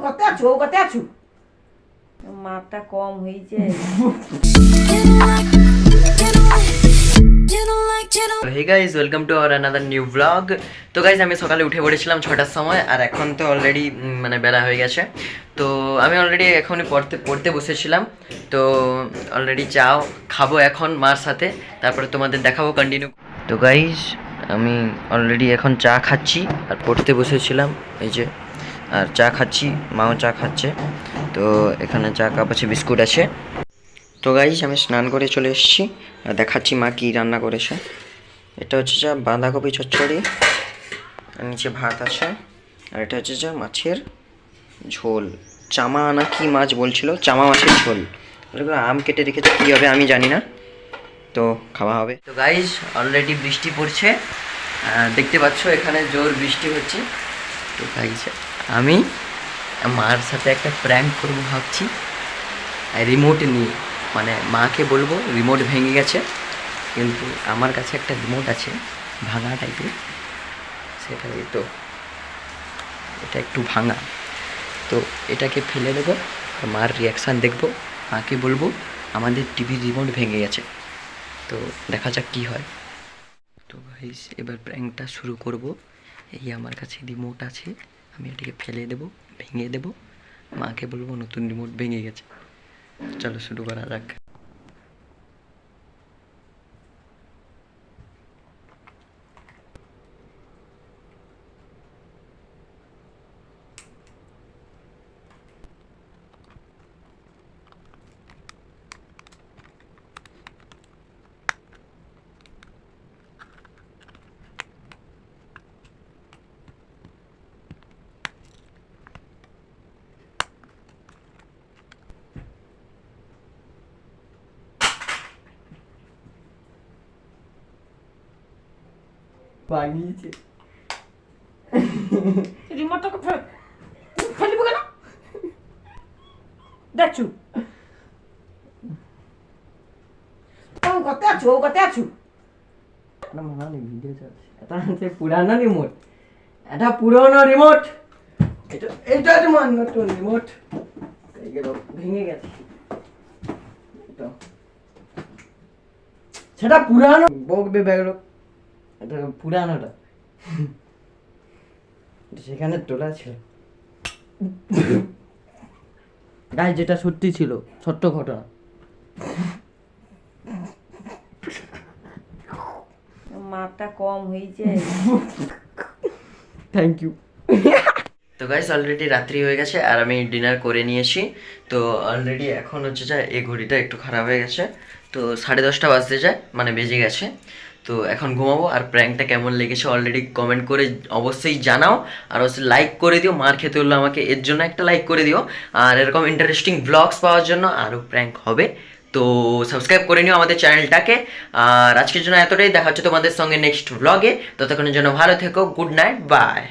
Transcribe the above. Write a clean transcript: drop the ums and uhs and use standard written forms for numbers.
কত আছো কত আছো মাপটা কম হয়েছে। Hey guys, welcome to our another new blog. তো গাইজ, আমি সকালে উঠে পড়েছিলাম 6টার সময়, আর এখন তো অলরেডি মানে বেলা হয়ে গেছে। তো আমি অলরেডি এখনই পড়তে বসেছিলাম। তো অলরেডি চাও খাবো এখন মার সাথে, তারপরে তোমাদের দেখাবো কন্টিনিউ। তো গাইজ, আমি অলরেডি এখন চা খাচ্ছি আর পড়তে বসেছিলাম এই যে, আর চা খাচ্ছি, মাও চা খাচ্ছে। তো এখানে চা কাপ আছে, বিস্কুট আছে। তো গাইজ, আমি স্নান করে চলে এসেছি আর দেখাচ্ছি মা কী রান্না করেছে। এটা হচ্ছে যা বাঁধাকপি চচ্চড়ি, আর নিচে ভাত আছে। আর এটা হচ্ছে যা মাছের ঝোল, চামা না কি মাছ বলছিল, চামা মাছের ঝোল। এগুলো আম কেটে রেখেছে, কী হবে আমি জানি না, তো খাওয়া হবে। তো গাইজ, অলরেডি বৃষ্টি পড়ছে, দেখতে পাচ্ছ এখানে জোর বৃষ্টি হচ্ছে। তো গাইজ, আমি মার সাথে একটা প্র্যাঙ্ক করবো ভাবছি, রিমোট নিয়ে। মানে মাকে বলবো রিমোট ভেঙে গেছে, কিন্তু আমার কাছে একটা রিমোট আছে ভাঙা টাইপের, সেটাই তো, এটা একটু ভাঙা। তো এটাকে ফেলে দেবো আর মার রিয়াকশান দেখবো। মাকে বলবো আমাদের টিভির রিমোট ভেঙে গেছে। তো দেখা যাক কী হয়। তো গাইস, এবার প্র্যাঙ্কটা শুরু করব। এই আমার কাছে রিমোট আছে, আমি এটাকে ফেলে দেবো, ভেঙে দেবো, মাকে বলবো নতুন রিমোট ভেঙে গেছে। চলো শুরু করা যাক। ভাঙিয়েছে রিমোটটাকে ফেলিব কেন দেখছু কত আছো কত আছো ভিডিও চলছে। এটা হচ্ছে পুরানো রিমোট, এটা পুরনো রিমোট, এটা তোমার নতুন রিমোট। এইগুলো ভেঙে গেছে, সেটা পুরানো বকবে ব্যাগলো, এটা পুরানোটা সেখানে তোলা ছিল। গাই, যেটা সত্যি ছিল, সত্য ঘটনা। মাপটা কম হয়েছে। Thank you. তো গাইস, অলরেডি রাত্রি হয়ে গেছে আর আমি ডিনার করে নিয়েছি। তো অলরেডি এখন হচ্ছে যা, এই ঘড়িটা একটু খারাপ হয়ে গেছে, তো 10:30 বাজতে যায়, মানে বেজে গেছে। তো এখন ঘুমাবো। আর প্র্যাঙ্কটা কেমন লেগেছে অলরেডি কমেন্ট করে অবশ্যই জানাও, আর অবশ্যই লাইক করে দিও। মার খেতে হলো আমাকে, এর জন্য একটা লাইক করে দিও। আর এরকম ইন্টারেস্টিং ব্লগস পাওয়ার জন্য আরও প্র্যাঙ্ক হবে, তো সাবস্ক্রাইব করে নিও আমাদের চ্যানেলটাকে। আর আজকের জন্য এতটাই, দেখা হচ্ছে তোমাদের সঙ্গে নেক্সট ব্লগে। ততক্ষণের জন্য ভালো থেকো, গুড নাইট, বাই।